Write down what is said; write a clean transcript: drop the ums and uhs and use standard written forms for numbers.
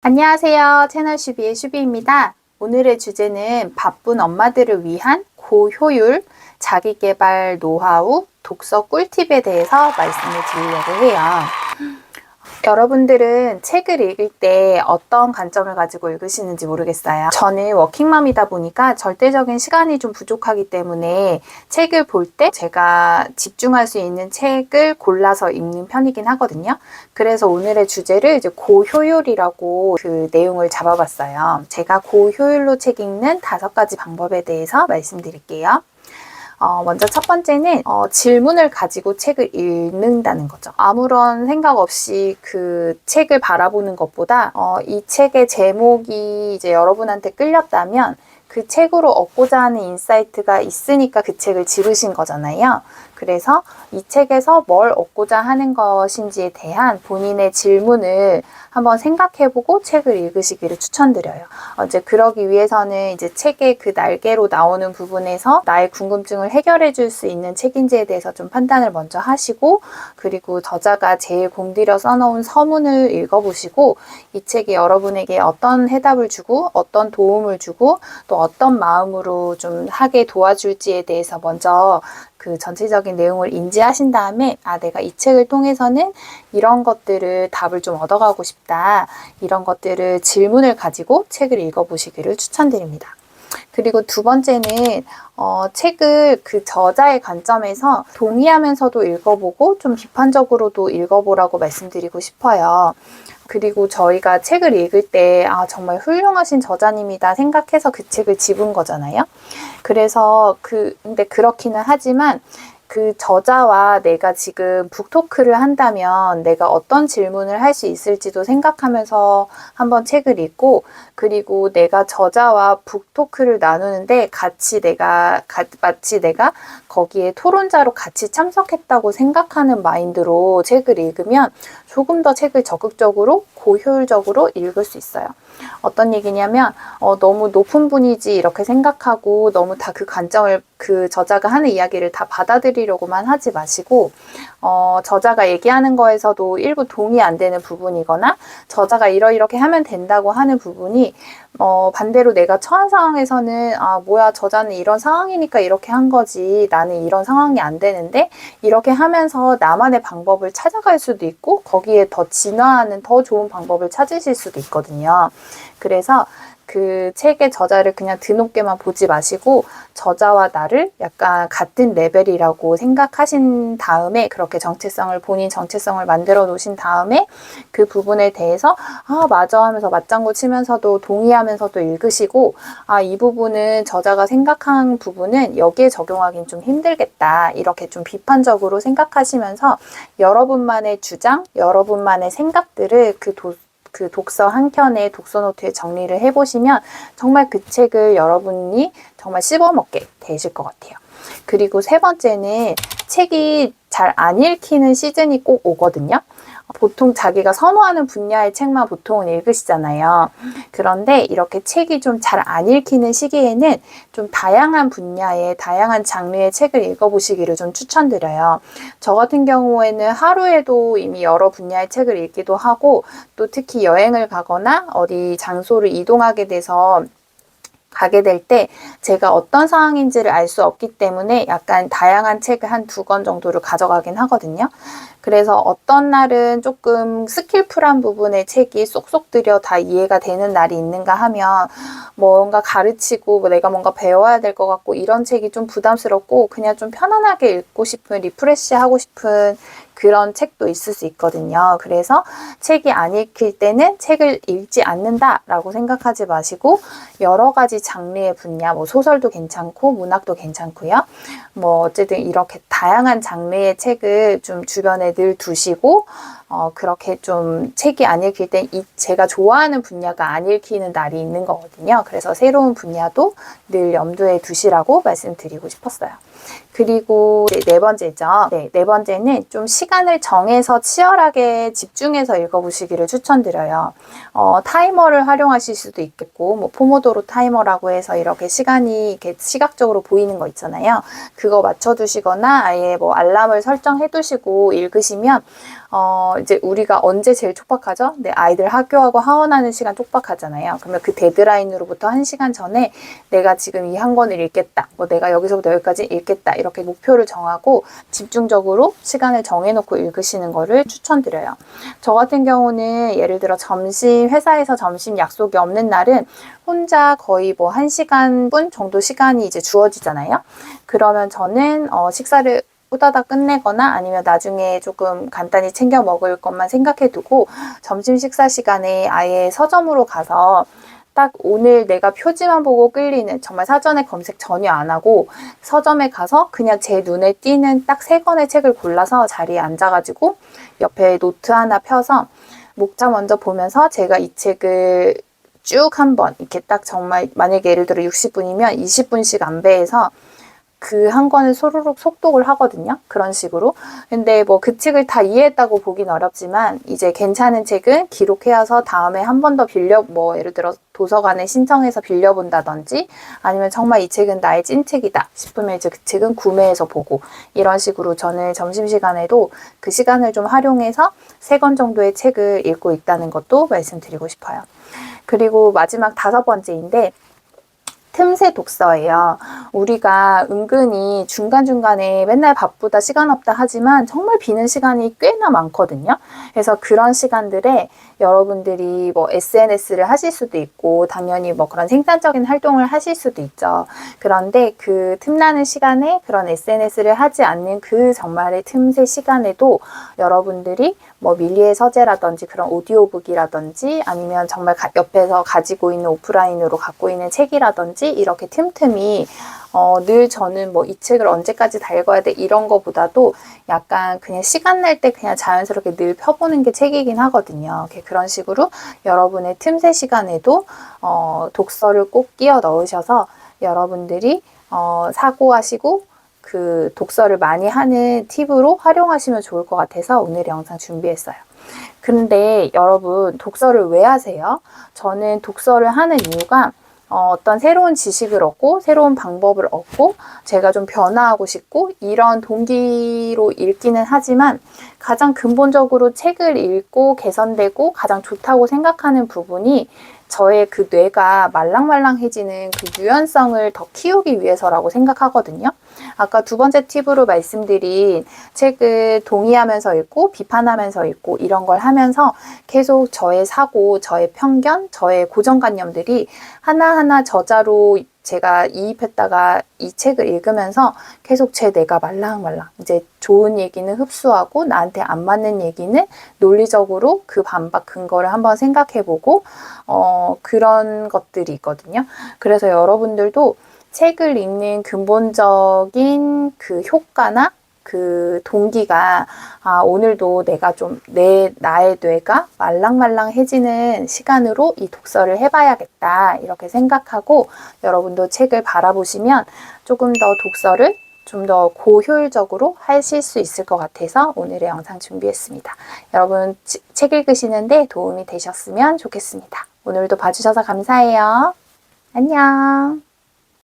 안녕하세요. 채널 슈비의 슈비입니다. 오늘의 주제는 바쁜 엄마들을 위한 고효율 자기계발 노하우 독서 꿀팁에 대해서 말씀을 드리려고 해요. 여러분들은 책을 읽을 때 어떤 관점을 가지고 읽으시는지 모르겠어요. 저는 워킹맘이다 보니까 절대적인 시간이 좀 부족하기 때문에 책을 볼 때 제가 집중할 수 있는 책을 골라서 읽는 편이긴 하거든요. 그래서 오늘의 주제를 이제 고효율이라고 그 내용을 잡아봤어요. 제가 고효율로 책 읽는 5가지 방법에 대해서 말씀드릴게요. 먼저 첫 번째는 질문을 가지고 책을 읽는다는 거죠. 아무런 생각 없이 그 책을 바라보는 것보다 이 책의 제목이 이제 여러분한테 끌렸다면 그 책으로 얻고자 하는 인사이트가 있으니까 그 책을 집으신 거잖아요. 그래서 이 책에서 뭘 얻고자 하는 것인지에 대한 본인의 질문을 한번 생각해보고 책을 읽으시기를 추천드려요. 이제 그러기 위해서는 이제 책의 그 날개로 나오는 부분에서 나의 궁금증을 해결해 줄 수 있는 책인지에 대해서 좀 판단을 먼저 하시고, 그리고 저자가 제일 공들여 써놓은 서문을 읽어보시고 이 책이 여러분에게 어떤 해답을 주고 어떤 도움을 주고 또 어떤 마음으로 좀 하게 도와줄지에 대해서 먼저 그 전체적인 내용을 인지하신 다음에 내가 이 책을 통해서는 이런 것들을 답을 좀 얻어가고 싶다. 이런 것들을 질문을 가지고 책을 읽어보시기를 추천드립니다. 그리고 두 번째는 책을 그 저자의 관점에서 동의하면서도 읽어보고 좀 비판적으로도 읽어보라고 말씀드리고 싶어요. 그리고 저희가 책을 읽을 때 정말 훌륭하신 저자님이다 생각해서 그 책을 집은 거잖아요. 그래서 근데 그렇기는 하지만 그 저자와 내가 지금 북토크를 한다면 내가 어떤 질문을 할 수 있을지도 생각하면서 한번 책을 읽고, 그리고 내가 저자와 북토크를 나누는데 마치 내가 거기에 토론자로 같이 참석했다고 생각하는 마인드로 책을 읽으면 조금 더 책을 적극적으로 고효율적으로 읽을 수 있어요. 어떤 얘기냐면 너무 높은 분이지 이렇게 생각하고 너무 다 그 관점을 그 저자가 하는 이야기를 다 받아들이려고만 하지 마시고 저자가 얘기하는 거에서도 일부 동의 안 되는 부분이거나 저자가 이렇게 하면 된다고 하는 부분이 반대로 내가 처한 상황에서는 뭐야 저자는 이런 상황이니까 이렇게 한 거지 나는 이런 상황이 안 되는데 이렇게 하면서 나만의 방법을 찾아갈 수도 있고 거기에 더 진화하는 더 좋은 방법을 찾으실 수도 있거든요. 그래서 그 책의 저자를 그냥 드높게만 보지 마시고 저자와 나를 약간 같은 레벨이라고 생각하신 다음에 그렇게 본인 정체성을 만들어 놓으신 다음에 그 부분에 대해서 맞아 하면서 맞장구 치면서도 동의하면서도 읽으시고 이 부분은 저자가 생각한 부분은 여기에 적용하기는 좀 힘들겠다 이렇게 좀 비판적으로 생각하시면서 여러분만의 주장, 여러분만의 생각들을 그 독서 한 켠에 독서 노트에 정리를 해보시면 정말 그 책을 여러분이 정말 씹어먹게 되실 것 같아요. 그리고 세 번째는 책이 잘 안 읽히는 시즌이 꼭 오거든요. 보통 자기가 선호하는 분야의 책만 보통은 읽으시잖아요. 그런데 이렇게 책이 좀 잘 안 읽히는 시기에는 좀 다양한 분야의 다양한 장르의 책을 읽어보시기를 좀 추천드려요. 저 같은 경우에는 하루에도 이미 여러 분야의 책을 읽기도 하고 또 특히 여행을 가거나 어디 장소를 이동하게 돼서 가게 될 때 제가 어떤 상황인지를 알 수 없기 때문에 약간 다양한 책을 한 2권 정도를 가져가긴 하거든요. 그래서 어떤 날은 조금 스킬풀한 부분의 책이 쏙쏙 들여 다 이해가 되는 날이 있는가 하면 뭔가 가르치고 내가 뭔가 배워야 될 것 같고 이런 책이 좀 부담스럽고 그냥 좀 편안하게 읽고 싶은 리프레시하고 싶은 그런 책도 있을 수 있거든요. 그래서 책이 안 읽힐 때는 책을 읽지 않는다라고 생각하지 마시고 여러 가지 장르의 분야, 소설도 괜찮고 문학도 괜찮고요. 어쨌든 이렇게 다양한 장르의 책을 좀 주변에 늘 두시고 그렇게 좀 책이 안 읽힐 때 제가 좋아하는 분야가 안 읽히는 날이 있는 거거든요. 그래서 새로운 분야도 늘 염두에 두시라고 말씀드리고 싶었어요. 그리고 네 번째죠. 네 번째는 좀 시간을 정해서 치열하게 집중해서 읽어보시기를 추천드려요. 타이머를 활용하실 수도 있겠고, 포모도로 타이머라고 해서 이렇게 시간이 이렇게 시각적으로 보이는 거 있잖아요. 그거 맞춰두시거나 아예 알람을 설정해 두시고 읽으시면 이제 우리가 언제 제일 촉박하죠? 내 아이들 학교하고 하원하는 시간 촉박하잖아요. 그러면 그 데드라인으로부터 1시간 전에 내가 지금 이 한 권을 읽겠다. 뭐 내가 여기서부터 여기까지 읽겠다. 이렇게 목표를 정하고 집중적으로 시간을 정해놓고 읽으시는 거를 추천드려요. 저 같은 경우는 예를 들어 회사에서 점심 약속이 없는 날은 혼자 거의 뭐 1시간 분 정도 시간이 이제 주어지잖아요. 그러면 저는 식사를 후다닥 끝내거나 아니면 나중에 조금 간단히 챙겨 먹을 것만 생각해 두고 점심 식사 시간에 아예 서점으로 가서 딱 오늘 내가 표지만 보고 끌리는, 정말 사전에 검색 전혀 안 하고 서점에 가서 그냥 제 눈에 띄는 딱 3권의 책을 골라서 자리에 앉아가지고 옆에 노트 하나 펴서 목차 먼저 보면서 제가 이 책을 쭉 한번 이렇게 딱 정말, 만약에 예를 들어 60분이면 20분씩 안배해서 그 한 권을 소로록 속독을 하거든요. 그런 식으로. 근데 뭐 그 책을 다 이해했다고 보긴 어렵지만 이제 괜찮은 책은 기록해와서 다음에 한 번 더 뭐 예를 들어 도서관에 신청해서 빌려본다든지, 아니면 정말 이 책은 나의 찐책이다 싶으면 이제 그 책은 구매해서 보고, 이런 식으로 저는 점심시간에도 그 시간을 좀 활용해서 3권 정도의 책을 읽고 있다는 것도 말씀드리고 싶어요. 그리고 마지막 5번째인데 틈새 독서예요. 우리가 은근히 중간중간에 맨날 바쁘다 시간 없다 하지만 정말 비는 시간이 꽤나 많거든요. 그래서 그런 시간들에 여러분들이 뭐 SNS를 하실 수도 있고 당연히 뭐 그런 생산적인 활동을 하실 수도 있죠. 그런데 그 틈나는 시간에 그런 SNS를 하지 않는 그 정말의 틈새 시간에도 여러분들이 뭐 밀리의 서재라든지 그런 오디오북이라든지 아니면 정말 옆에서 가지고 있는 오프라인으로 갖고 있는 책이라든지 이렇게 틈틈이 늘 저는 뭐 이 책을 언제까지 다 읽어야 돼 이런 거보다도 약간 그냥 시간 날 때 그냥 자연스럽게 늘 펴보는 게 책이긴 하거든요. 그런 식으로 여러분의 틈새 시간에도 독서를 꼭 끼워 넣으셔서 여러분들이 사고하시고 그 독서를 많이 하는 팁으로 활용하시면 좋을 것 같아서 오늘 영상 준비했어요. 근데 여러분 독서를 왜 하세요? 저는 독서를 하는 이유가 어떤 새로운 지식을 얻고 새로운 방법을 얻고 제가 좀 변화하고 싶고 이런 동기로 읽기는 하지만 가장 근본적으로 책을 읽고 개선되고 가장 좋다고 생각하는 부분이 저의 그 뇌가 말랑말랑해지는 그 유연성을 더 키우기 위해서라고 생각하거든요. 아까 2번째 팁으로 말씀드린 책을 동의하면서 읽고 비판하면서 읽고 이런 걸 하면서 계속 저의 사고, 저의 편견, 저의 고정관념들이 하나하나 저자로 제가 이입했다가 이 책을 읽으면서 계속 제 뇌가 말랑말랑 이제 좋은 얘기는 흡수하고 나한테 안 맞는 얘기는 논리적으로 그 반박 근거를 한번 생각해보고 그런 것들이 있거든요. 그래서 여러분들도 책을 읽는 근본적인 그 효과나 그 동기가 오늘도 내가 좀 나의 뇌가 말랑말랑해지는 시간으로 이 독서를 해봐야겠다 이렇게 생각하고 여러분도 책을 바라보시면 조금 더 독서를 좀 더 고효율적으로 하실 수 있을 것 같아서 오늘의 영상 준비했습니다. 여러분 책 읽으시는데 도움이 되셨으면 좋겠습니다. 오늘도 봐주셔서 감사해요. 안녕.